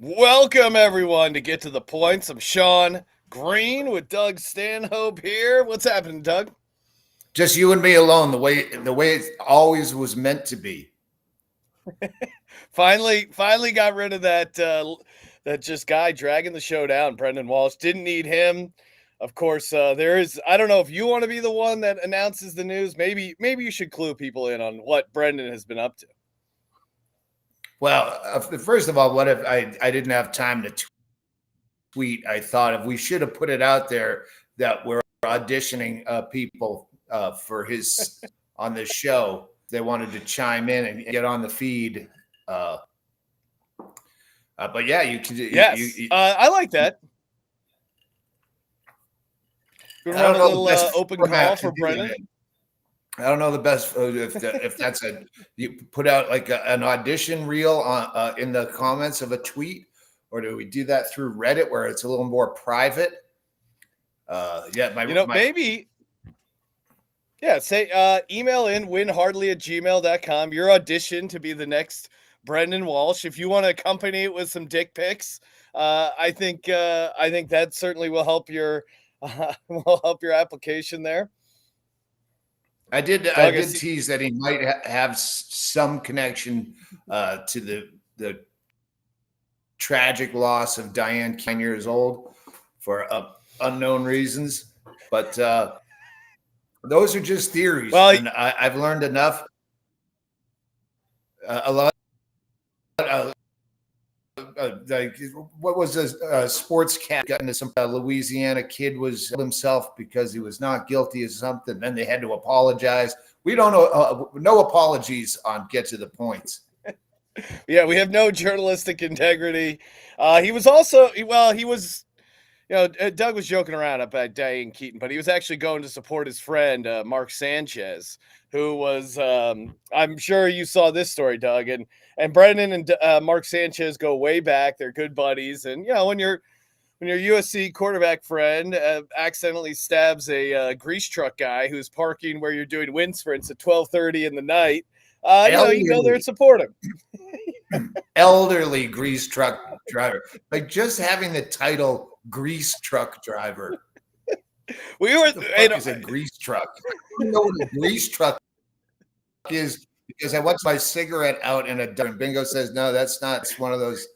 Welcome, everyone, to Get to the Points. I'm Sean Green with Doug Stanhope here. What's happening, Doug? Just you and me alone, the way it always was meant to be. Finally got rid of that just guy dragging the show down. Brendan Walsh didn't need him. Of course, there is. I don't know if you want to be the one that announces the news. Maybe you should clue people in on what Brendan has been up to. Well, first of all, what if I didn't have time to tweet? I thought if we should have put it out there that we're auditioning people for his on this show. They wanted to chime in and get on the feed. But yeah, you can. Yes, I like that. We run a little open call for Brendan. I don't know the best if that's you put out like an audition reel in the comments of a tweet, or do we do that through Reddit where it's a little more private? Maybe. Yeah, say email in winhardley@gmail.com your audition to be the next Brendan Walsh. If you want to accompany it with some dick pics, I think that certainly will help your application there. I did tease that he might have some connection to the tragic loss of Diane, 9 years old, for unknown reasons. But those are just theories. Well, and I've learned enough. A lot. Like what was a sports cat got into some Louisiana kid was himself because he was not guilty of something. Then they had to apologize. We don't know. No apologies on Get to the Points. Yeah, we have no journalistic integrity. He was also he was. Doug was joking around about Diane Keaton, but he was actually going to support his friend, Mark Sanchez, who was, I'm sure you saw this story, Doug, and Brendan and Mark Sanchez go way back. They're good buddies. And, when your USC quarterback friend accidentally stabs a grease truck guy who's parking where you're doing wind sprints at 12:30 in the night, you go there and support him. Elderly grease truck driver. Like just having the title grease truck driver. Is a grease truck. I don't know what a grease truck is because I watched my cigarette out in a and Bingo says, no, that's not. It's one of those.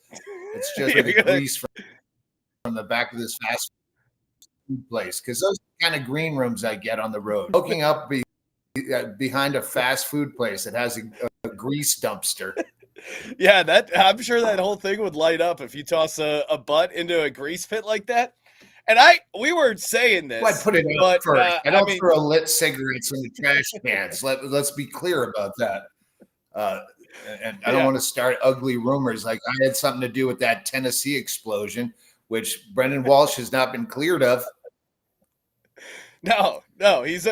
It's just the grease from the back of this fast food place. Because those kind of green rooms I get on the road. Hooking up behind a fast food place that has a grease dumpster. Yeah, I'm sure that whole thing would light up if you toss a butt into a grease pit like that. And we were saying this. Well, I'd put it out first. I don't throw lit cigarettes in the trash cans. Let's be clear about that. And I don't want to start ugly rumors like I had something to do with that Tennessee explosion, which Brendan Walsh has not been cleared of. No, he's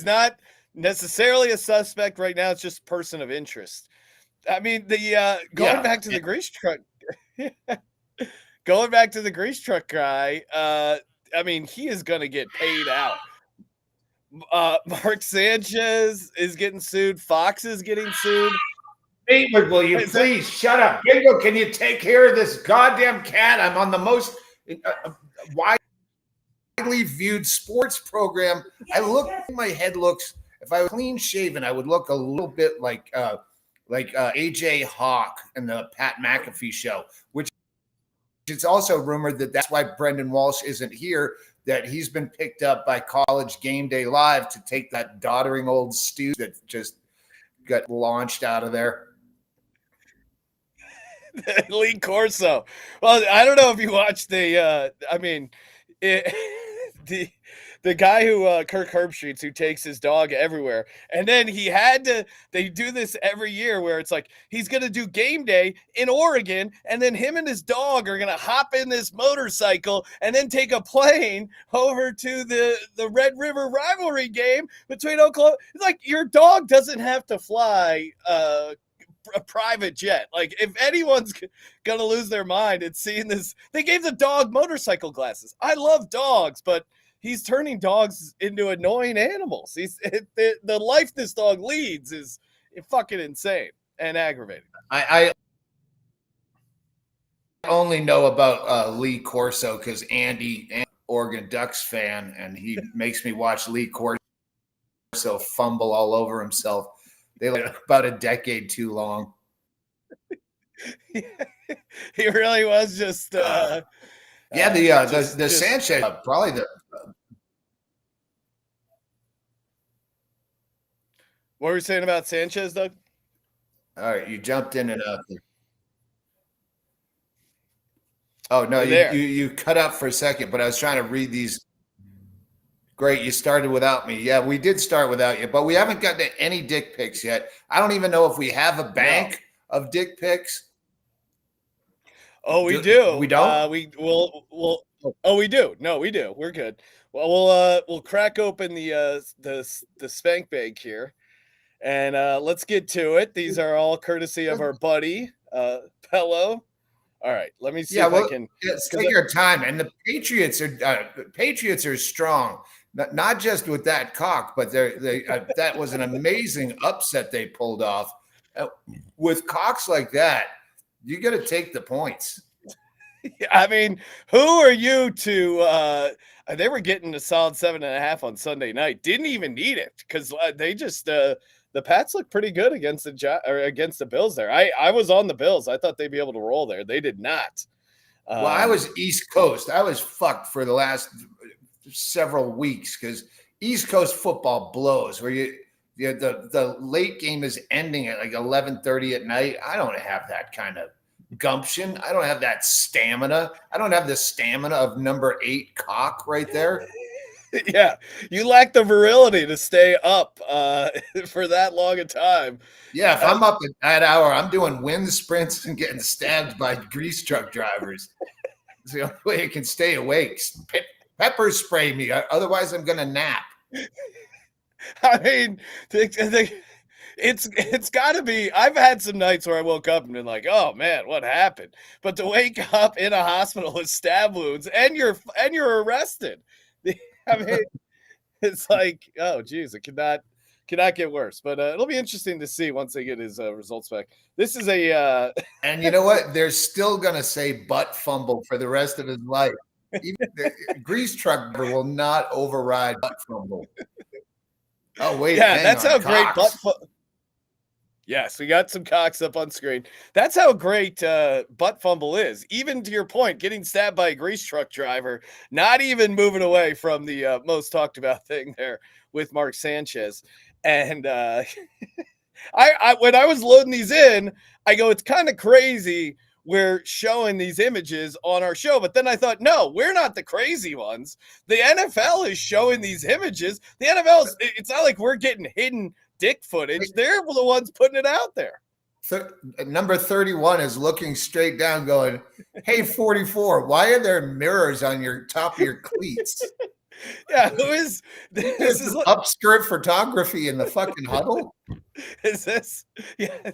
not necessarily a suspect right now. It's just person of interest. I mean, going back to the grease truck, going back to the grease truck guy. I mean, he is going to get paid out. Mark Sanchez is getting sued. Fox is getting sued. Hey, will you please shut up? Bingo, can you take care of this goddamn cat? I'm on the most widely viewed sports program. My head looks, if I was clean shaven, I would look a little bit like AJ Hawk in the Pat McAfee show, which it's also rumored that that's why Brendan Walsh isn't here, that he's been picked up by College Game Day Live to take that doddering old stew that just got launched out of there. Lee Corso. Well, I don't know if you watched the guy who Kirk Herbstreit's, who takes his dog everywhere, and then they do this every year where it's like he's gonna do game day in Oregon, and then him and his dog are gonna hop in this motorcycle and then take a plane over to the Red River rivalry game between Oklahoma. It's like your dog doesn't have to fly a private jet. Like, if anyone's gonna lose their mind, it's seeing this. They gave the dog motorcycle glasses. I love dogs, but he's turning dogs into annoying animals. The life this dog leads is fucking insane and aggravating. I only know about Lee Corso because Andy, Oregon Ducks fan, and he makes me watch Lee Corso fumble all over himself. They like about a decade too long. He really was just the Sanchez probably the. What were you saying about Sanchez, Doug? All right, you jumped in and out there. Oh no, you cut out for a second, but I was trying to read these. Great, you started without me. Yeah, we did start without you, but we haven't gotten to any dick pics yet. I don't even know if we have a bank of dick pics. Oh, we do. We don't. We'll. Oh, we do. No, we do. We're good. Well, we'll crack open the spank bag here, and let's get to it. These are all courtesy of our buddy Pello. All right, let me see if I can. Take your time. And the Patriots are strong, not just with that cock, but that was an amazing upset they pulled off. With cocks like that, you got to take the points. I mean, who are you to? They were getting a solid 7.5 on Sunday night. Didn't even need it because they just. The Pats look pretty good against the Bills there. I was on the Bills. I thought they'd be able to roll there. They did not. Well, I was East Coast. I was fucked for the last several weeks because East Coast football blows. Where the late game is ending at like 11:30 at night. I don't have that kind of gumption. I don't have that stamina. I don't have the stamina of number 8 cock right there. Yeah, you lack the virility to stay up for that long a time. Yeah, if I'm up at that hour, I'm doing wind sprints and getting stabbed by grease truck drivers. It's the only way I can stay awake. Pepper spray me, otherwise I'm going to nap. I mean, it's got to be. I've had some nights where I woke up and been like, "Oh man, what happened?" But to wake up in a hospital with stab wounds and you're arrested. I mean, it's like, oh, geez, it cannot get worse. But it'll be interesting to see once they get his results back. This is a and you know what? They're still gonna say butt fumble for the rest of his life. Even the grease truck will not override butt fumble. Oh wait, yeah, that's how great butt. Yes, we got some cocks up on screen. That's how great butt fumble is. Even to your point, getting stabbed by a grease truck driver, not even moving away from the most talked about thing there with Mark Sanchez. And I when I was loading these in, I go, it's kind of crazy we're showing these images on our show. But then I thought, no, we're not the crazy ones. The NFL is showing these images. The NFL it's not like we're getting hidden dick footage. They're the ones putting it out there. Number 31 is looking straight down going, hey, 44, why are there mirrors on your top of your cleats? Yeah, who is this? Is upskirt photography in the fucking huddle? Is this? Yeah.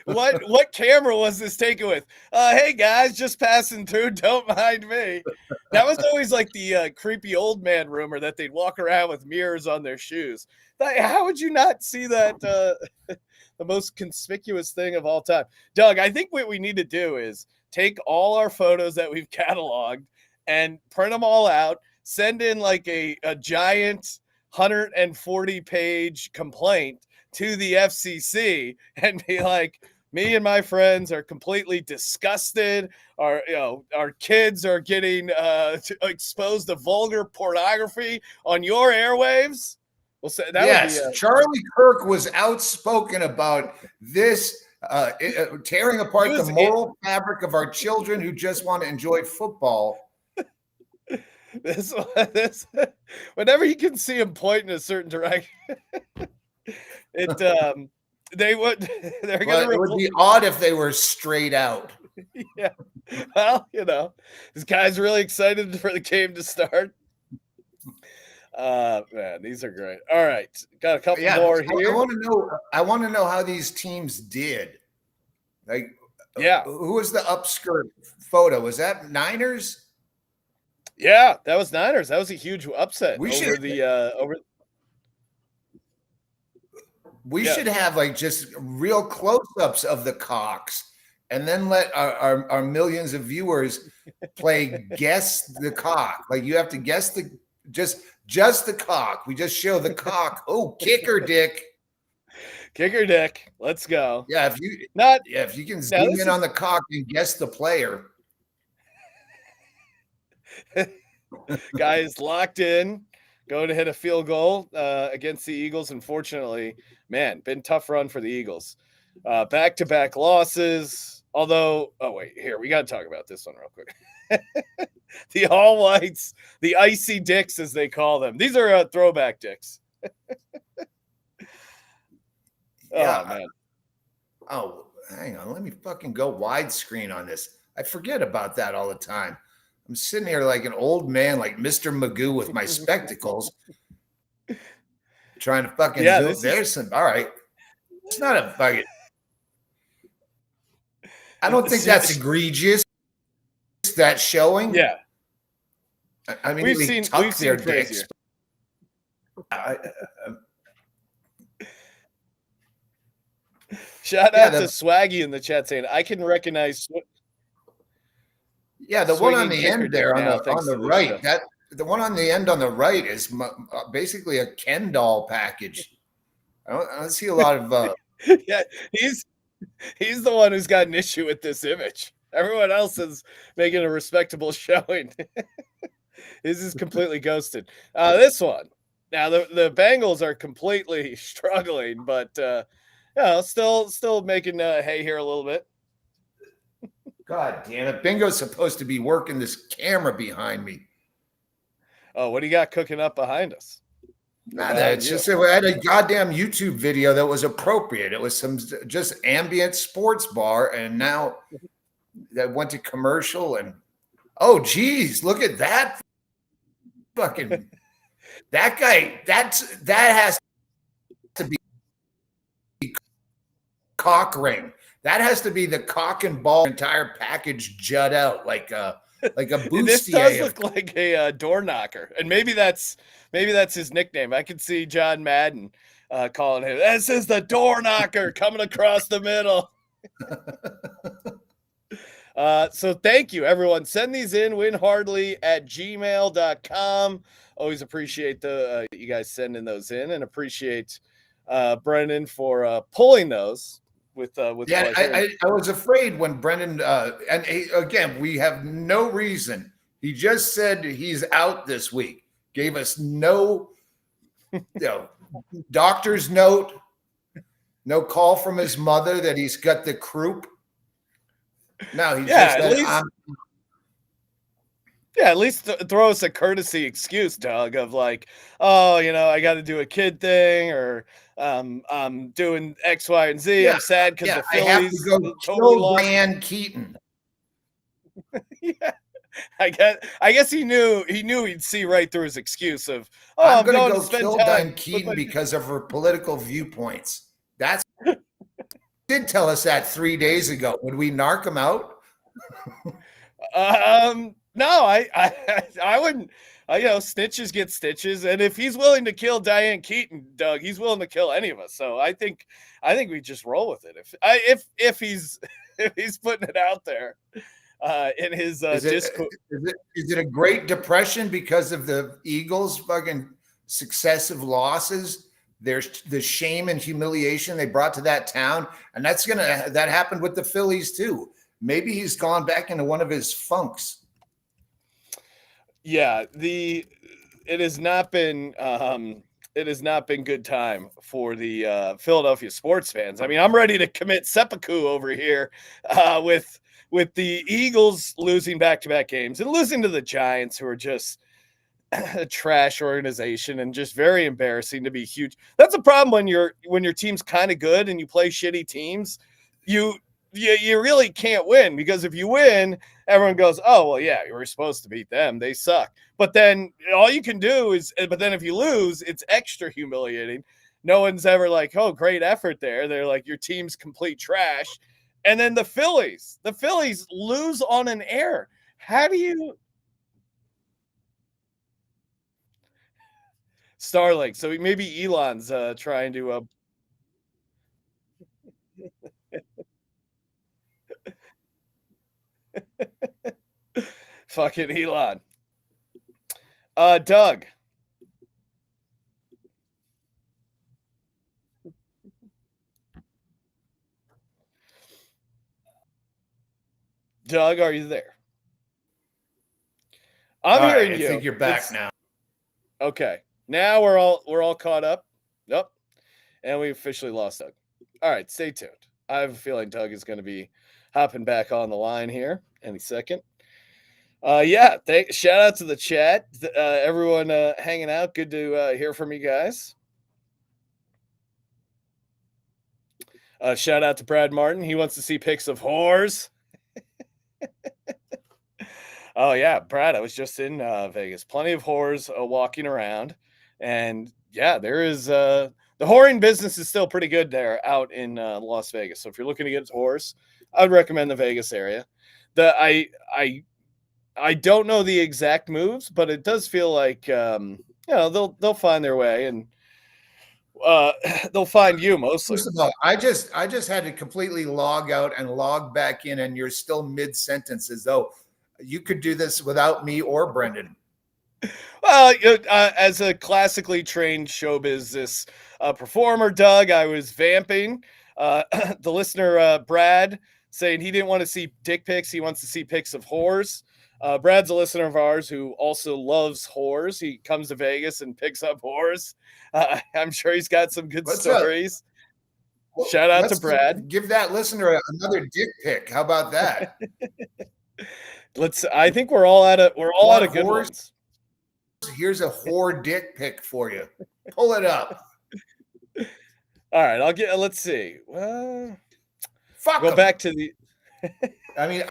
What camera was this taken with? Hey guys, just passing through. Don't mind me. That was always like the creepy old man rumor that they'd walk around with mirrors on their shoes. How would you not see that? The most conspicuous thing of all time. Doug, I think what we need to do is take all our photos that we've cataloged and print them all out, send in like a giant 140-page complaint to the FCC and be like, me and my friends are completely disgusted. Our kids are getting exposed to vulgar pornography on your airwaves. Well, yes, Charlie Kirk was outspoken about this, tearing apart the moral fabric of our children who just want to enjoy football. This whenever you can see him point in a certain direction, they're going to. It would be odd if they were straight out. Yeah, well, this guy's really excited for the game to start. Man, these are great. All right, got a couple more here. I want to know how these teams did. Like, yeah, who was the upskirt photo? Was that Niners? Yeah, that was Niners. That was a huge upset. We should have like just real close-ups of the cocks and then let our millions of viewers play guess the cock. Like you have to guess the just the cock. We just show the cock. Oh, kicker dick. Kicker dick. Let's go. Yeah, if you can zoom in on the cock and guess the player. Guys locked in, going to hit a field goal against the Eagles. Unfortunately, man, been tough run for the Eagles. Back-to-back losses. Although, oh wait, here we got to talk about this one real quick. The all whites, the icy dicks as they call them. These are throwback dicks. Yeah. Oh man. Oh, hang on. Let me fucking go widescreen on this. I forget about that all the time. I'm sitting here like an old man, like Mr. Magoo with my spectacles, trying to fucking zoom. There's some. All right. It's not a fucking. I don't think that's egregious. That showing. Yeah. I mean, we've seen their dicks. Shout out to Swaggy in the chat saying, I can recognize. Yeah, the one on the end there on the right, the one on the end on the right is basically a Ken doll package. I don't see a lot of. Yeah, he's the one who's got an issue with this image. Everyone else is making a respectable showing. This is completely ghosted. This one. Now the Bengals are completely struggling, but still making hay here a little bit. God damn it. Bingo's supposed to be working this camera behind me. Oh, what do you got cooking up behind us? Nah, that's just I had a goddamn YouTube video that was appropriate. It was some just ambient sports bar, and now that went to commercial. And oh, geez, look at that fucking that guy. That has to be cock ring. That has to be the cock and ball entire package jut out like a bustier. This does look like a door knocker, and maybe that's his nickname. I could see John Madden calling him. This is the door knocker coming across the middle. So thank you, everyone. Send these in, winhardley@gmail.com. Always appreciate you guys sending those in, and appreciate Brendan for pulling those. With I was afraid when Brendan and again, we have no reason. He just said he's out this week. Gave us no doctor's note, no call from his mother that he's got the croup. No, he just said, at least throw us a courtesy excuse, Doug, of like, oh, I got to do a kid thing, or I'm doing X, Y, and Z. I'm sad because the Phillies I have to go kill Diane Keaton. Yeah, I guess he knew he'd see right through his excuse of, I'm going to go kill Diane Keaton because of her political viewpoints. That's did tell us that 3 days ago. Would we narc him out? No, I wouldn't. Snitches get stitches, and if he's willing to kill Diane Keaton, Doug, he's willing to kill any of us. So I think we just roll with it. If he's putting it out there in his Discord. Is it a Great Depression because of the Eagles' fucking successive losses? There's the shame and humiliation they brought to that town, and that happened with the Phillies too. Maybe he's gone back into one of his funks. Yeah, it has not been good time for the Philadelphia sports fans. I mean, I'm ready to commit seppuku over here with the Eagles losing back-to-back games and losing to the Giants, who are just a trash organization and just very embarrassing to be huge. That's a problem when your team's kind of good and you play shitty teams. You really can't win, because if you win, everyone goes, oh, well, yeah, you were supposed to beat them. They suck. But then all you can do but then if you lose, it's extra humiliating. No one's ever like, oh, great effort there. They're like, your team's complete trash. And then the Phillies lose on an error. How do you? Starlink. So maybe Elon's trying to Fucking Elon. Doug. Doug, are you there? I'm All hearing right, you. I think you're back now. Okay. Now we're all caught up. Yep. And we officially lost Doug. All right, stay tuned. I have a feeling Doug is going to be hopping back on the line here any second. Yeah, shout out to the chat. Everyone hanging out. Good to hear from you guys. Shout out to Brad Martin. He wants to see pics of whores. Oh yeah, Brad. I was just in Vegas. Plenty of whores walking around, and yeah, there is the whoring business is still pretty good there out in Las Vegas. So if you're looking to get whores, I'd recommend the Vegas area. I don't know the exact moves, but it does feel like they'll find their way and they'll find you mostly. First of all, I just had to completely log out and log back in, and you're still mid sentence, as though you could do this without me or Brendan. Well, as a classically trained show business performer, Doug, I was vamping. The listener, Brad, saying he didn't want to see dick pics. He wants to see pics of whores. Brad's a listener of ours who also loves whores. He comes to Vegas and picks up whores. I'm sure he's got some good stories. Well, shout out to Brad. Give that listener another dick pic. How about that? I think we're all out of good ones. Here's a whore dick pic for you. Pull it up. All right, let's see. Fuck go 'em. Back to the I mean,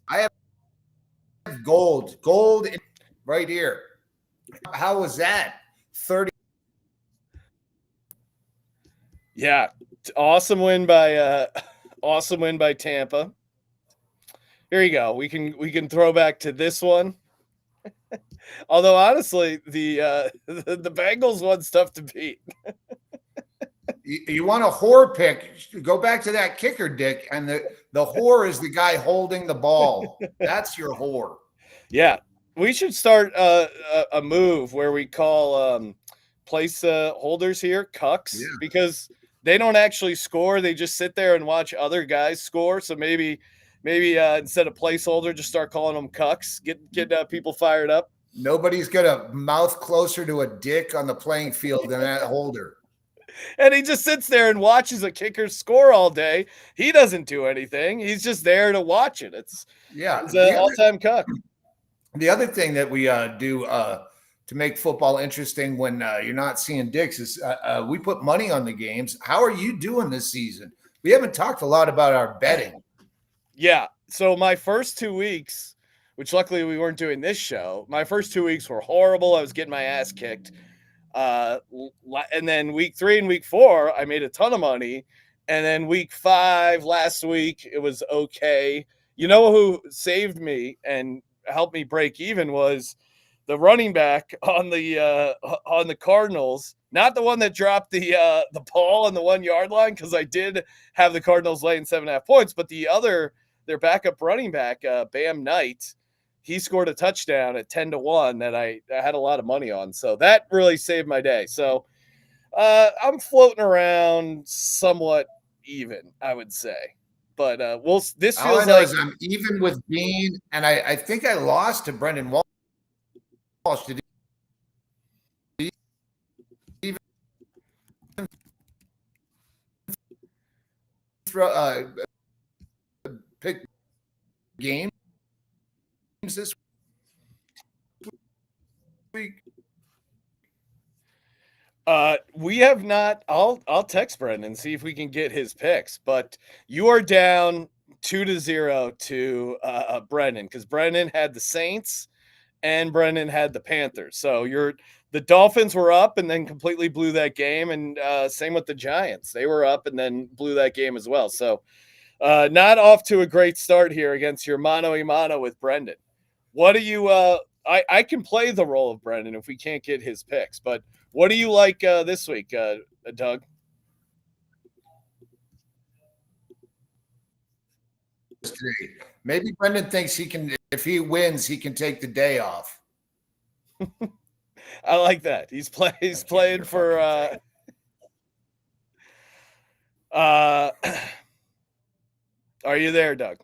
I have gold right here. How was that? 30. Yeah, awesome win by Tampa. Here you go. We can throw back to this one. Although honestly, the Bengals one's tough to beat. You want a whore pick? Go back to that kicker, Dick, and the whore is the guy holding the ball. That's your whore. Yeah, we should start a move where we call place holders here cucks, because they don't actually score. They just sit there and watch other guys score. So maybe instead of placeholder, just start calling them cucks. Get people fired up. Nobody's got a mouth closer to a dick on the playing field than that holder. And he just sits there and watches a kicker score all day. He doesn't do anything. He's just there to watch it. It's an all-time cuck. The other thing that we do to make football interesting when you're not seeing dicks is we put money on the games. How are you doing this season? We haven't talked a lot about our betting. Yeah. So my first 2 weeks, which luckily we weren't doing this show, my first 2 weeks were horrible. I was getting my ass kicked. And then week 3 and week 4, I made a ton of money. And then week 5 last week, it was okay. You know who saved me and helped me break even was the running back on the Cardinals, not the one that dropped the ball on the 1 yard line, because I did have the Cardinals laying 7.5 points, but their backup running back, Bam Knight, he scored a touchdown at 10-1 that I had a lot of money on. So that really saved my day. So I'm floating around somewhat even, I would say. But this All feels I know like is I'm even with Bean, and I think I lost to Brendan Walsh. Did he even pick games this week? We have not. I'll text Brendan and see if we can get his picks. But you are down 2-0 to Brendan, because Brendan had the Saints and Brendan had the Panthers. So the Dolphins were up and then completely blew that game, and same with the Giants. They were up and then blew that game as well. So not off to a great start here against your mano a mano with Brendan. What do you I can play the role of Brendan if we can't get his picks. But what do you like this week, Doug? Maybe Brendan thinks he can. If he wins, he can take the day off. I like that. He's playing for are you there, Doug?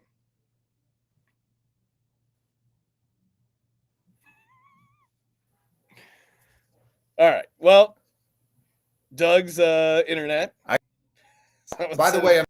All right. Well, Doug's internet. By the way, I'm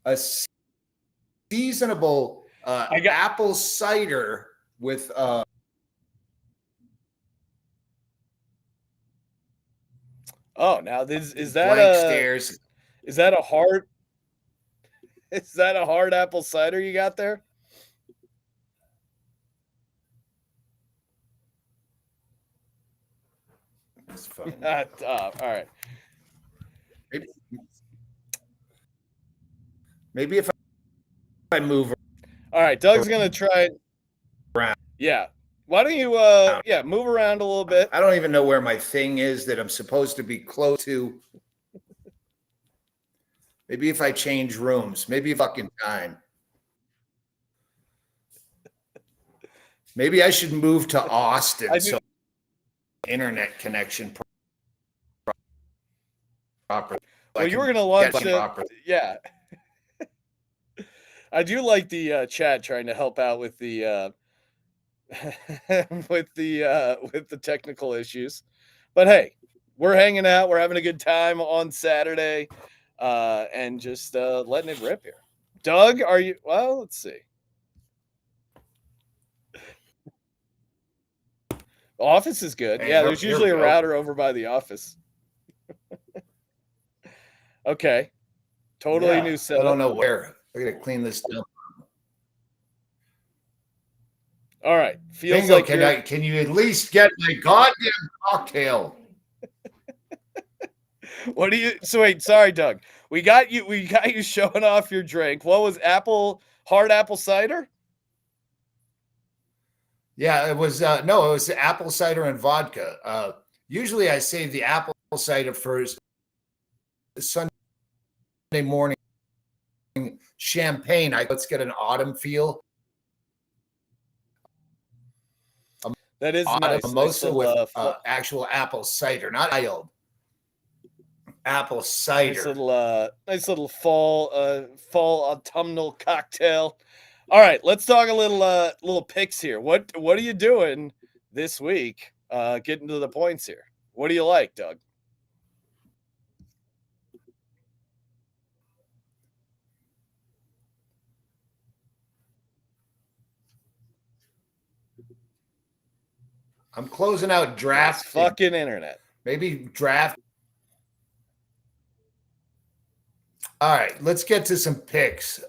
a seasonable apple cider with oh, now this is that blank stairs. Is that a hard apple cider you got there? It's fun. All right. Maybe if I move. All right, Doug's gonna try around. Yeah. Why don't you move around a little bit? I don't even know where my thing is that I'm supposed to be close to. Maybe if I change rooms, maybe fucking time. Maybe I should move to Austin so internet connection proper. Well, you were gonna launch it. Yeah. I do like the chat trying to help out with the with the technical issues. But hey, we're hanging out, we're having a good time on Saturday, and just letting it rip here. Doug, are you well, let's see. Office is good. Hey, yeah, there's usually a router over by the office. Okay. Totally new setup. I don't know where. I gotta clean this up. All right. Feels Bingo, like can you at least get my goddamn cocktail? What do you so wait, sorry, Doug. We got you showing off your drink. What was hard apple cider? Yeah, it was it was apple cider and vodka. Usually I save the apple cider for Sunday morning champagne. Let's get an autumn feel. That is autumn, nice. Mimosa with actual apple cider, not mild. Apple cider. Nice little fall autumnal cocktail. All right, let's talk a little picks here. What are you doing this week? Getting to the points here. What do you like, Doug? I'm closing out draft. Fucking internet. Maybe draft. All right, let's get to some picks,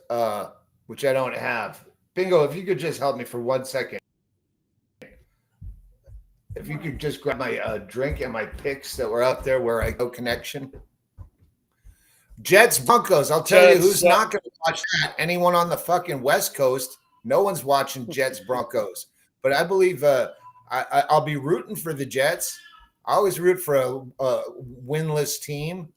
which I don't have. Bingo, if you could just help me for 1 second. If you could just grab my drink and my picks that were out there where I go connection. Jets, Broncos. I'll tell you who's not going to watch that. Anyone on the fucking West Coast. No one's watching Jets, Broncos. But I believe I'll be rooting for the Jets. I always root for a winless team.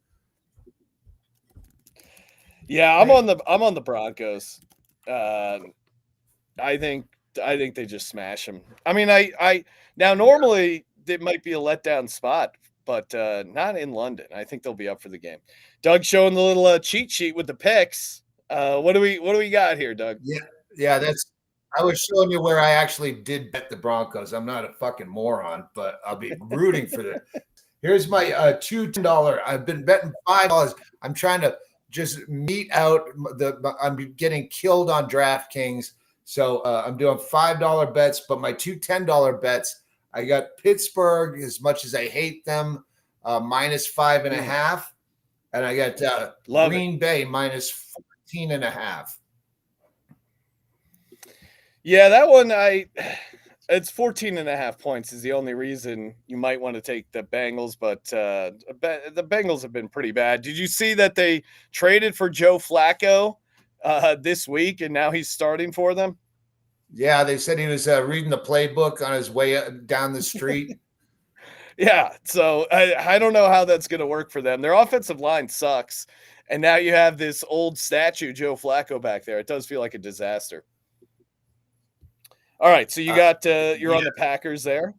Yeah, I'm on the Broncos. I think they just smash them. I mean, I now normally it might be a letdown spot, but not in London. I think they'll be up for the game. Doug showing the little cheat sheet with the picks. What do we got here, Doug? Yeah, I was showing you where I actually did bet the Broncos. I'm not a fucking moron, but I'll be rooting for them. Here's my $2 I've been betting $5. I'm trying to just meet out I'm getting killed on DraftKings. So I'm doing $5 bets, but my two $10 bets, I got Pittsburgh, as much as I hate them, minus 5.5. And I got Green Bay minus 14.5. Yeah, that one it's 14.5 points is the only reason you might want to take the Bengals, but the Bengals have been pretty bad. Did you see that they traded for Joe Flacco this week, and now he's starting for them? Yeah, they said he was reading the playbook on his way down the street. Yeah, so I don't know how that's going to work for them. Their offensive line sucks, and now you have this old statue, Joe Flacco, back there. It does feel like a disaster. All right, so you got you're on the Packers there.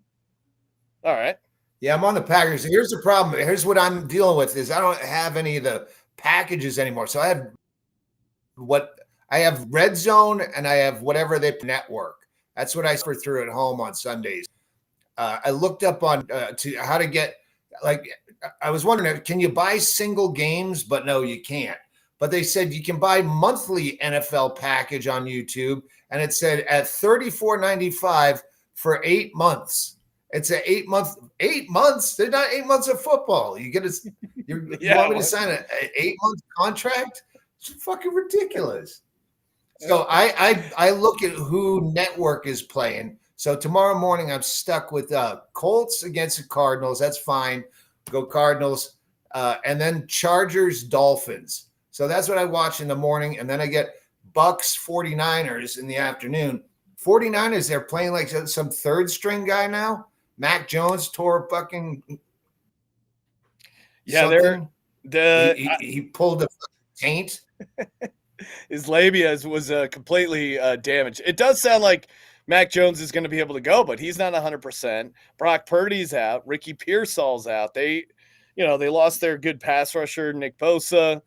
All right. Yeah, I'm on the Packers. Here's the problem. Here's what I'm dealing with is I don't have any of the packages anymore. So I have Red Zone and I have whatever they network. That's what I suffer through at home on Sundays. I looked up on how to get I was wondering, can you buy single games? But no, you can't. But they said you can buy monthly NFL package on YouTube, and it said at $34.95 for 8 months. It's an 8 month. 8 months. They're not 8 months of football. You want me to sign an 8-month contract? It's fucking ridiculous. So I look at who network is playing. So tomorrow morning I'm stuck with Colts against the Cardinals. That's fine. Go Cardinals. And then Chargers, Dolphins. So that's what I watch in the morning. And then I get Bucks, 49ers in the afternoon. 49ers, they're playing like some third string guy now. Mac Jones tore fucking something. He pulled a taint. His labia was completely damaged. It does sound like Mac Jones is going to be able to go, but he's not 100%. Brock Purdy's out. Ricky Pearsall's out. They lost their good pass rusher, Nick Bosa.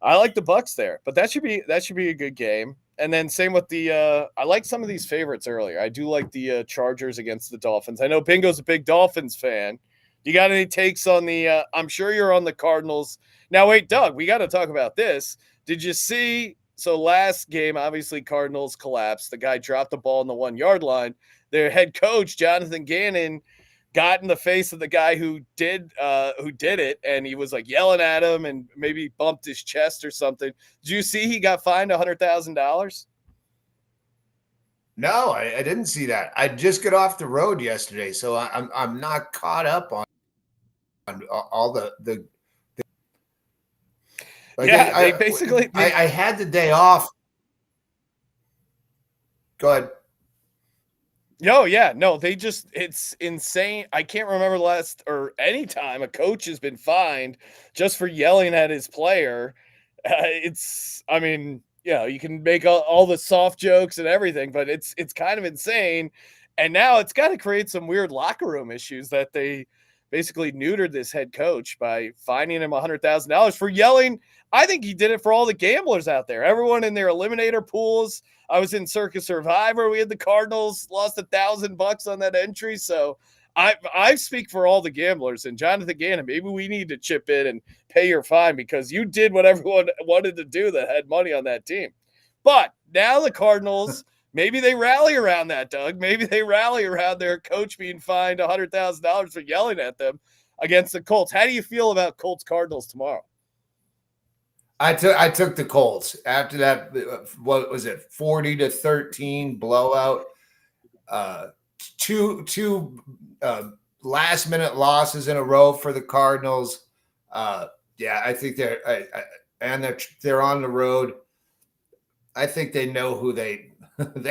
I like the Bucks there, but that should be a good game. And then same with the I like some of these favorites earlier. I do like the Chargers against the Dolphins. I know Bingo's a big Dolphins fan. You got any takes on the I'm sure you're on the Cardinals. Now wait, Doug, we got to talk about this. Did you see? So last game, obviously Cardinals collapsed. The guy dropped the ball on the 1-yard line. Their head coach, Jonathan Gannon, got in the face of the guy who did it, and he was like yelling at him and maybe bumped his chest or something. Did you see he got fined $100,000? No, I didn't see that. I just got off the road yesterday, so I'm not caught up on all the they basically I had the day off. Go ahead. No, yeah, no, it's insane. I can't remember last or any time a coach has been fined just for yelling at his player. You can make all the soft jokes and everything, but it's kind of insane. And now it's got to create some weird locker room issues that they basically neutered this head coach by fining him $100,000 for yelling. I think he did it for all the gamblers out there, everyone in their eliminator pools. I was in Circus Survivor. We had the Cardinals lost $1,000 on that entry. So I speak for all the gamblers, and Jonathan Gannon, maybe we need to chip in and pay your fine because you did what everyone wanted to do that had money on that team. But now the Cardinals, maybe they rally around that, Doug. Maybe they rally around their coach being fined $100,000 for yelling at them against the Colts. How do you feel about Colts Cardinals tomorrow? I took the Colts after that. What was it? 40-13 blowout. Two last minute losses in a row for the Cardinals. I think they're on the road. I think they know who they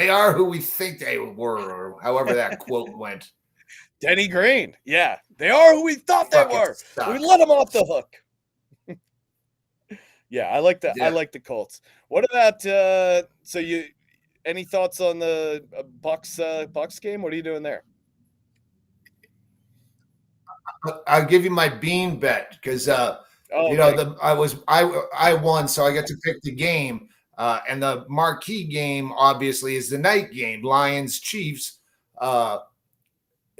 are, who we think they were, or however that quote went. Denny Green. Yeah, they are who we thought they were. We let them off the hook. Yeah, I like that. Yeah. I like the Colts. What about any thoughts on the Bucks game? What are you doing there? I'll give you my bean bet because I won, so I get to pick the game. And the marquee game obviously is the night game, Lions Chiefs.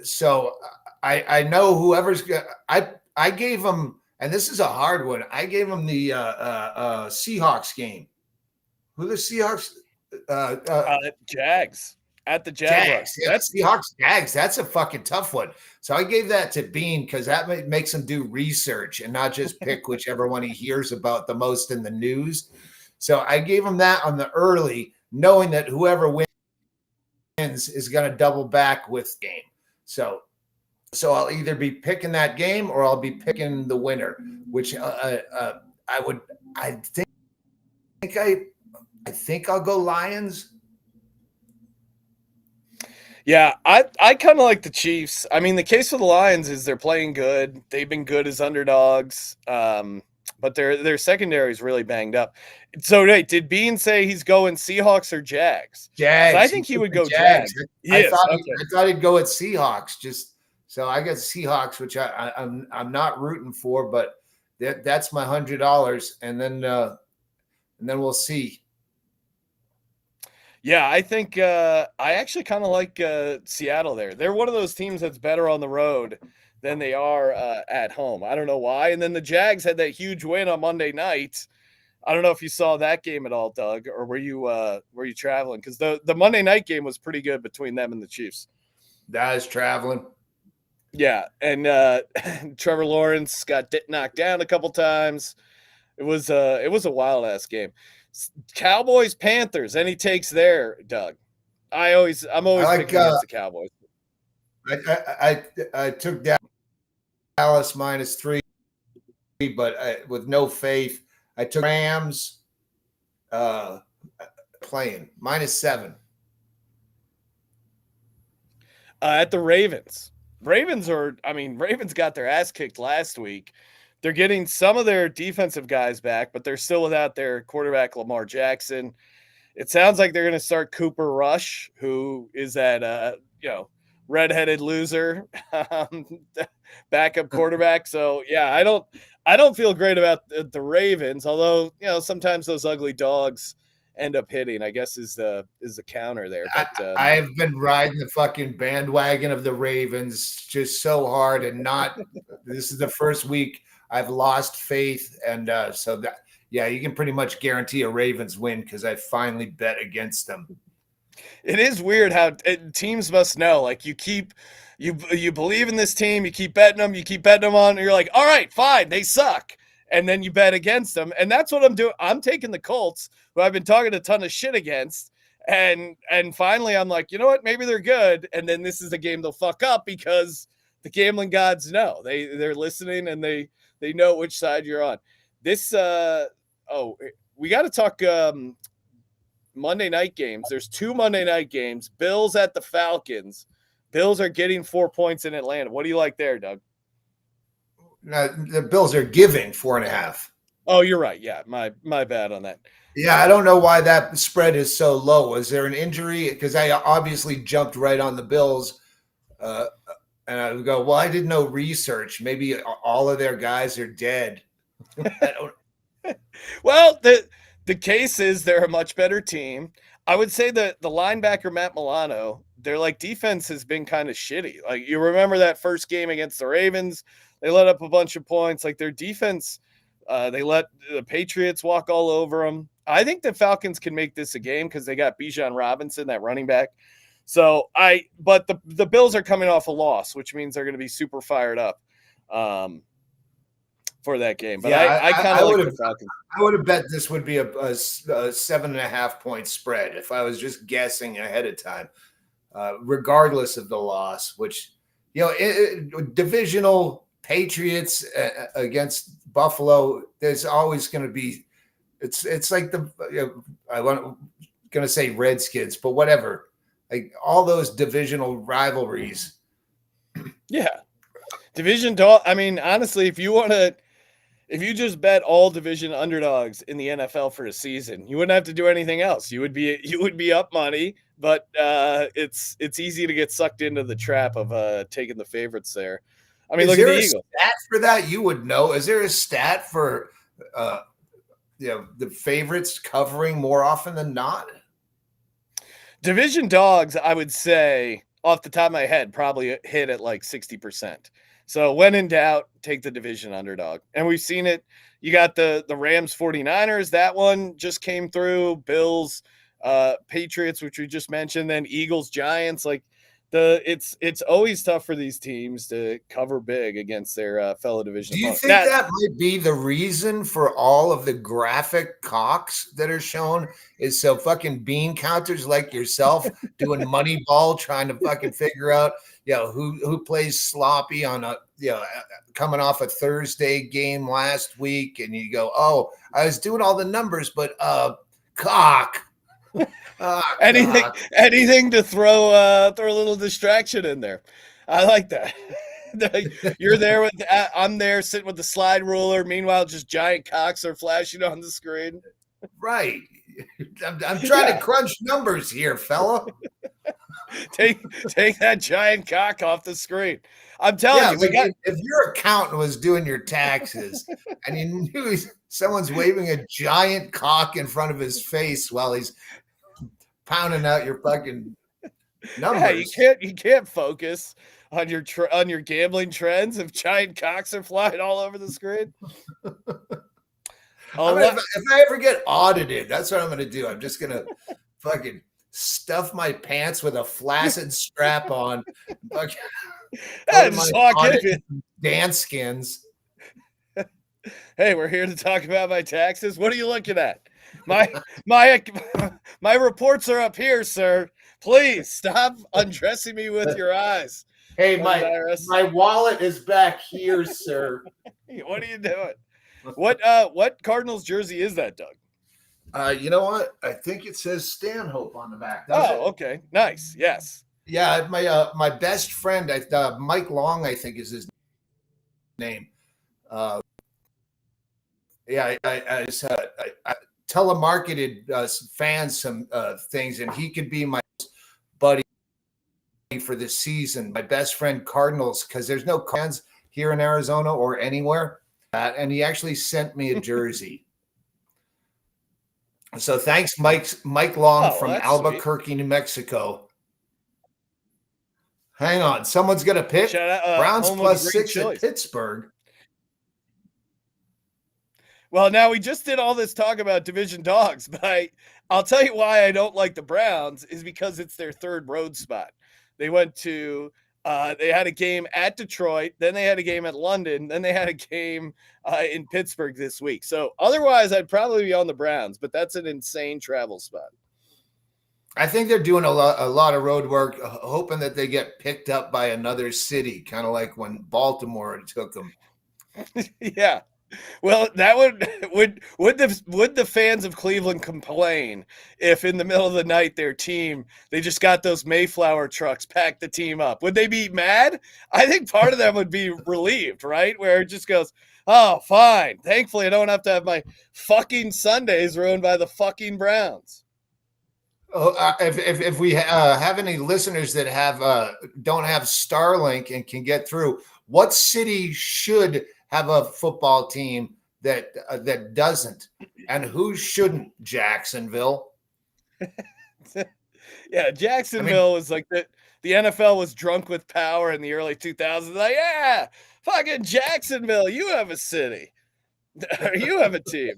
So I know whoever's I gave them. And this is a hard one. I gave them the Seahawks game. Who the Seahawks? Jags at the Jags. Jaguars. Yeah, Seahawks, Jags. That's a fucking tough one. So I gave that to Bean because that makes him do research and not just pick whichever one he hears about the most in the news. So I gave him that on the early, knowing that whoever wins is going to double back with game. So I'll either be picking that game or I'll be picking the winner, which I think I'll go Lions. Yeah, I kind of like the Chiefs. I mean, the case for the Lions is they're playing good. They've been good as underdogs, but their secondary is really banged up. So, wait, did Bean say he's going Seahawks or Jags? Jags. I think he would go Jags. I thought he'd go with Seahawks. Just so I got Seahawks, which I'm not rooting for, but that's my $100, and then we'll see. Yeah, I think I actually kind of like Seattle there. They're one of those teams that's better on the road than they are at home. I don't know why. And then the Jags had that huge win on Monday night. I don't know if you saw that game at all, Doug, or were you traveling? Because the Monday night game was pretty good between them and the Chiefs. That is traveling. Yeah, and Trevor Lawrence got knocked down a couple times. It was a wild ass game. Cowboys Panthers. Any takes there, Doug? I'm always picking against the Cowboys. I took Dallas -3, but with no faith. I took Rams playing -7. At the Ravens. Ravens got their ass kicked last week. They're getting some of their defensive guys back, but they're still without their quarterback, Lamar Jackson. It sounds like they're going to start Cooper Rush, who is that, redheaded loser backup quarterback. So, yeah, I don't feel great about the Ravens, although, sometimes those ugly dogs end up hitting, I guess is the counter there. But I've been riding the fucking bandwagon of the Ravens just so hard this is the first week I've lost faith. And you can pretty much guarantee a Ravens win because I finally bet against them. It is weird how teams must know, like you believe in this team, you keep betting them on, and you're like, all right, fine, they suck. And then you bet against them. And that's what I'm doing. I'm taking the Colts, who I've been talking a ton of shit against. And finally I'm like, you know what? Maybe they're good. And then this is the game they'll fuck up because the gambling gods know. They're listening and they know which side you're on. This we got to talk Monday night games. There's 2 Monday night games. Bills at the Falcons. Bills are getting 4 points in Atlanta. What do you like there, Doug? The Bills are giving 4.5. Oh, you're right. Yeah, my bad on that. Yeah, I don't know why that spread is so low. Is there an injury? Because I obviously jumped right on the Bills, and I would go, well, I did no research. Maybe all of their guys are dead. Well, the case is they're a much better team. I would say that the linebacker Matt Milano, their defense has been kind of shitty. Like, you remember that first game against the Ravens? They let up a bunch of points. Like, their defense, they let the Patriots walk all over them. I think the Falcons can make this a game because they got Bijan Robinson, that running back. So but the Bills are coming off a loss, which means they're going to be super fired up for that game. But yeah, I kind of like the Falcons. I would have bet this would be a 7.5 point spread if I was just guessing ahead of time, regardless of the loss, which, divisional Patriots against Buffalo, there's always going to be, it's like I want going to say Redskins, but whatever, like all those divisional rivalries. Yeah. Division dog. I mean, honestly, if you just bet all division underdogs in the NFL for a season, you wouldn't have to do anything else. You would be up money, but it's easy to get sucked into the trap of taking the favorites there. I mean, look at the Eagles. Stat for that you would know. Is there a stat for the favorites covering more often than not? Division dogs, I would say, off the top of my head, probably hit at like 60%. So when in doubt, take the division underdog. And we've seen it. You got the Rams 49ers. That one just came through. Bills Patriots, which we just mentioned, then Eagles, Giants. Like it's always tough for these teams to cover big against their fellow division Do you opponents. think that might be the reason for all of the graphic cocks that are shown? Is so fucking bean counters like yourself doing Moneyball, trying to fucking figure out, who plays sloppy on a, coming off a Thursday game last week, and you go, oh, I was doing all the numbers, but cock. Anything to throw a little distraction in there. I like that. You're there with I'm there sitting with the slide ruler. Meanwhile, just giant cocks are flashing on the screen. Right. I'm trying to crunch numbers here, fella. Take that giant cock off the screen. I'm telling you, if your accountant was doing your taxes and you knew someone's waving a giant cock in front of his face while he's pounding out your fucking numbers. Yeah, you can't focus on your gambling trends if giant cocks are flying all over the screen. If I ever get audited, that's what I'm going to do. I'm just going to fucking stuff my pants with a flaccid strap on. Just walk in. Dance skins. Hey, we're here to talk about my taxes. What are you looking at? My reports are up here, sir. Please stop undressing me with your eyes. Hey, my wallet is back here, sir. What are you doing? What Cardinals jersey is that, Doug? You know what? I think it says Stanhope on the back. Okay. Nice. Yes. Yeah, my best friend, Mike Long, I think is his name. I telemarketed fans some things, and he could be my buddy for this season. My best friend Cardinals, because there's no fans here in Arizona or anywhere, and he actually sent me a jersey. So thanks, Mike Long from Albuquerque, sweet. New Mexico. Hang on, someone's gonna pick Browns +6 at Pittsburgh. Well, now we just did all this talk about division dogs, but I'll tell you why I don't like the Browns is because it's their third road spot. They went to they had a game at Detroit, then they had a game at London, then they had a game in Pittsburgh this week. So otherwise, I'd probably be on the Browns, but that's an insane travel spot. I think they're doing a lot of road work, hoping that they get picked up by another city, kind of like when Baltimore took them. Yeah. Well, that would the fans of Cleveland complain if in the middle of the night they just got those Mayflower trucks, packed the team up? Would they be mad? I think part of them would be relieved, right? Where it just goes, oh, fine. Thankfully, I don't have to have my fucking Sundays ruined by the fucking Browns. Oh, if we have any listeners that don't have Starlink and can get through, what city should have a football team that doesn't, and who shouldn't? Jacksonville. Yeah, Jacksonville was like the NFL was drunk with power in the early 2000s. Like, yeah, fucking Jacksonville, you have a city, you have a team.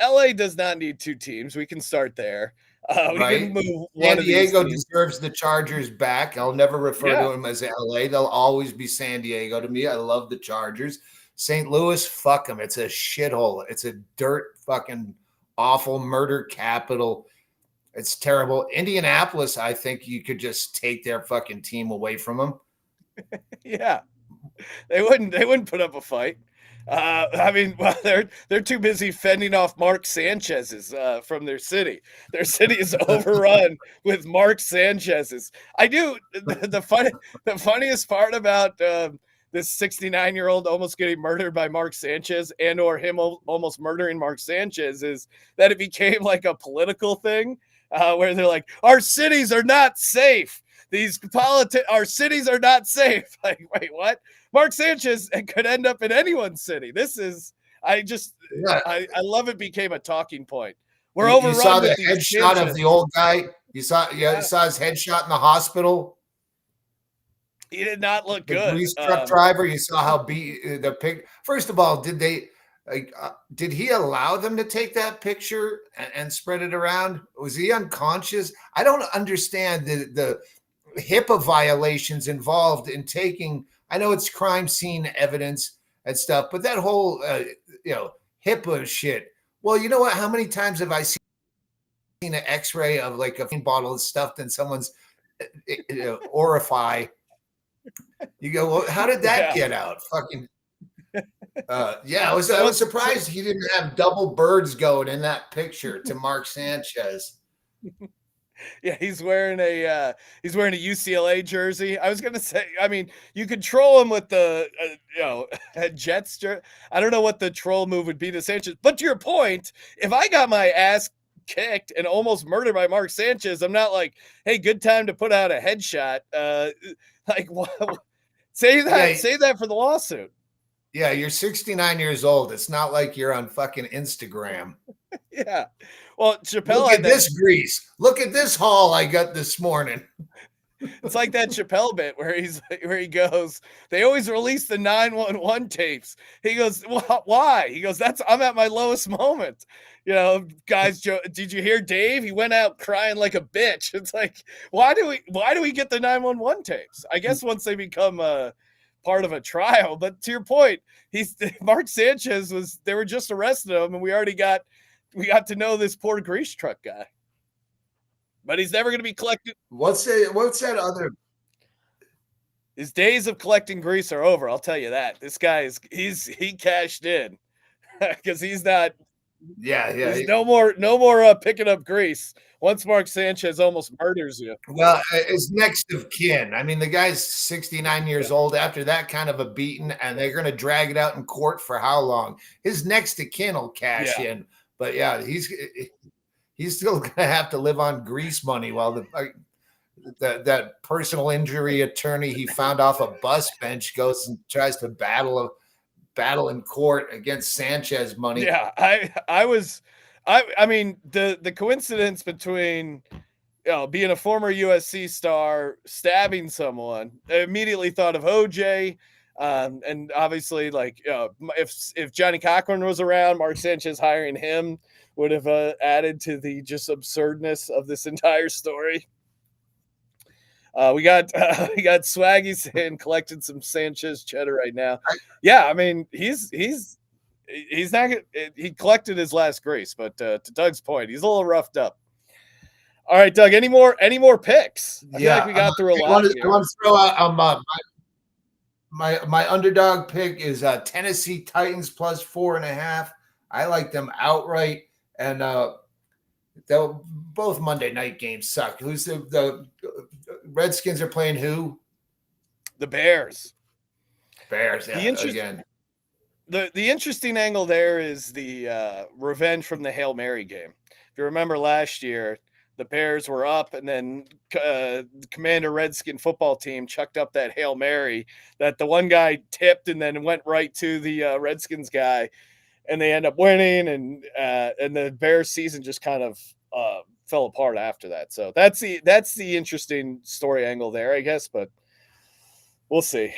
LA does not need two teams. We can start there. Right. San Diego deserves the Chargers back. I'll never refer to them as LA. They'll always be San Diego to me. I love the Chargers. St. Louis, fuck them. It's a shithole. It's a dirt fucking awful murder capital. It's terrible. Indianapolis, I think you could just take their fucking team away from them. Yeah. They wouldn't put up a fight. They're too busy fending off Mark Sanchez's from their city. Their city is overrun with Mark Sanchez's. The funniest part about this 69-year-old almost getting murdered by Mark Sanchez and/or him almost murdering Mark Sanchez is that it became like a political thing where they're like, our cities are not safe. Our cities are not safe. Like, wait, what? Mark Sanchez could end up in anyone's city. I love it became a talking point. We're overrun. You saw the headshot of the old guy. You saw his headshot in the hospital. He did not look good. The grease truck driver. You saw how beat the pig. First of all, did they Like, did he allow them to take that picture and spread it around? Was he unconscious? I don't understand the HIPAA violations involved in taking. I know it's crime scene evidence and stuff, but that whole HIPAA shit. Well, you know what? How many times have I seen an X-ray of like a bottle stuffed in someone's orify? You go, well, how did that get out? Fucking. I was surprised he didn't have double birds going in that picture to Mark Sanchez. Yeah, he's wearing a UCLA jersey. I was gonna say, I mean, you could troll him with the Jets. I don't know what the troll move would be to Sanchez, but to your point, if I got my ass kicked and almost murdered by Mark Sanchez, I'm not like, hey, good time to put out a headshot. Say that for the lawsuit. Yeah, you're 69 years old. It's not like you're on fucking Instagram. Yeah. Well, Chappelle. Look at this grease. Look at this haul I got this morning. It's like that Chappelle bit where he goes, they always release the 911 tapes. He goes, why? He goes, I'm at my lowest moment. Guys, did you hear Dave? He went out crying like a bitch. It's like, why do we get the 911 tapes? I guess once they become part of a trial, but to your point, Mark Sanchez they were just arrested him, and we got to know this poor grease truck guy. But he's never going to be collected. What's that other? His days of collecting grease are over. I'll tell you that. This guy he cashed in because he's not. Yeah. There's no more picking up grease. Once Mark Sanchez almost murders you. Well, it's next of kin. I mean, the guy's 69 years old after that kind of a beating, and they're going to drag it out in court for how long? His next of kin will cash in. But yeah, he's still going to have to live on grease money while that personal injury attorney he found off a bus bench goes and tries to battle in court against Sanchez money. Yeah, I mean, the coincidence between being a former USC star, stabbing someone, I immediately thought of OJ. And obviously, like, if Johnny Cochran was around, Mark Sanchez hiring him would have added to the just absurdness of this entire story. We got Swaggy saying collecting some Sanchez cheddar right now. Yeah, I mean, he's not. He collected his last grease, but to Doug's point, he's a little roughed up. All right, Doug. Any more picks? I feel like we got through a lot. I want to throw out my underdog pick is Tennessee Titans plus 4.5. I like them outright, and both Monday night games suck. Who's the Redskins are playing who? The Bears. Bears. Yeah, again. The interesting angle there is the revenge from the Hail Mary game. If you remember last year, the Bears were up, and then the Commander Redskin football team chucked up that Hail Mary that the one guy tipped and then went right to the Redskins guy, and they end up winning, and the Bears season just kind of fell apart after that. So that's the interesting story angle there, I guess, but we'll see.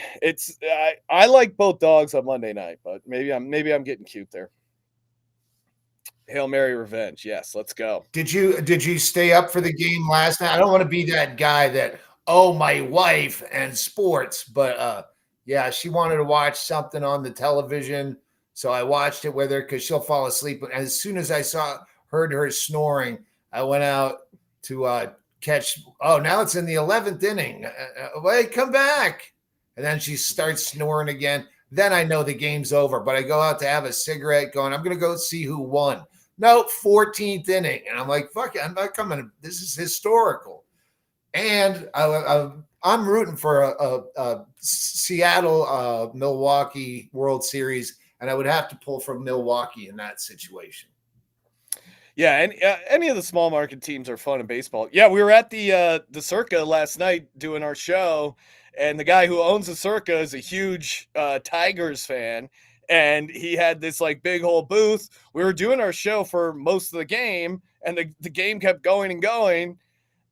I like both dogs on Monday night, but maybe I'm getting cute there. Hail Mary revenge. Yes, let's go. Did you stay up for the game last night? I don't want to be that guy that, my wife and sports, but yeah, she wanted to watch something on the television, so I watched it with her because she'll fall asleep. And as soon as I heard her snoring, I went out to catch. Oh, now it's in the 11th inning. Wait, come back. And then she starts snoring again. Then I know the game's over, but I go out to have a cigarette going, I'm going to go see who won. No, 14th inning. And I'm like, fuck it, I'm not coming. This is historical. And I'm rooting for a Seattle Milwaukee World Series, and I would have to pull from Milwaukee in that situation. Yeah, and any of the small market teams are fun in baseball. Yeah, we were at the Circa last night doing our show, and the guy who owns the Circa is a huge Tigers fan, and he had this like big whole booth. We were doing our show for most of the game, and the game kept going and going,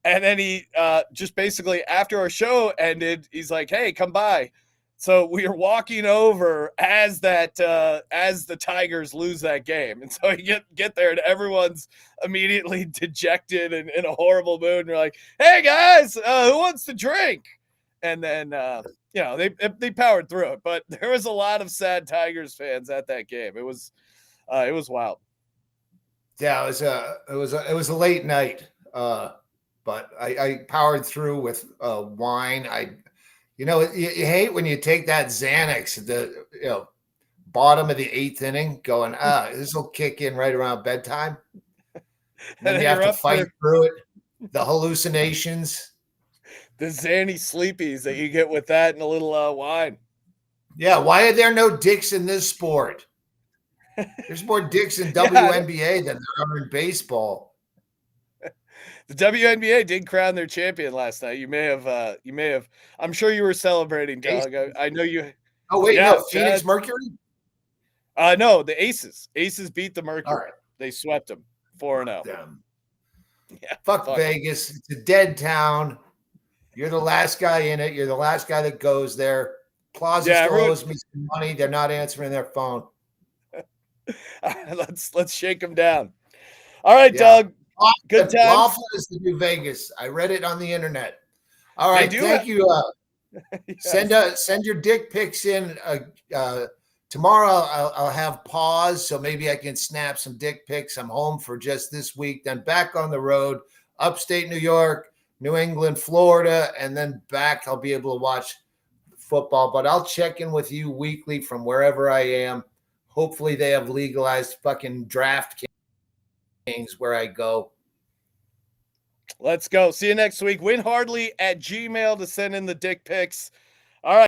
and then he just basically after our show ended, he's like, "Hey, come by." So we are walking over as the Tigers lose that game, and so you get there, and everyone's immediately dejected and in a horrible mood. And you're like, "Hey guys, who wants to drink?" And then they powered through it, but there was a lot of sad Tigers fans at that game. It was wild. Yeah, it was a late night, but I powered through with wine. You hate when you take that Xanax at the bottom of the 8th inning, going this will kick in right around bedtime. And then you have to fight through it. The hallucinations, the Xanny sleepies that you get with that and a little wine. Yeah, why are there no dicks in this sport? There's more dicks in WNBA than there are in baseball. The WNBA did crown their champion last night. You may have. I'm sure you were celebrating, Doug. I know you. Oh wait, no, Phoenix Mercury. No, the Aces. Aces beat the Mercury. Right. They swept them 4-0. Yeah, fuck Vegas. It's a dead town. You're the last guy in it. You're the last guy that goes there. Plaza still owes me some money. They're not answering their phone. Let's shake them down. All right, Doug. Good time. Lawful is the new Vegas. I read it on the internet. All right, thank you. Yes. Send your dick pics in. Tomorrow I'll have pause, so maybe I can snap some dick pics. I'm home for just this week, then back on the road, upstate New York, New England, Florida, and then back. I'll be able to watch football, but I'll check in with you weekly from wherever I am. Hopefully they have legalized fucking DraftKings where I go. Let's go. See you next week. WinHardley@gmail to send in the dick pics.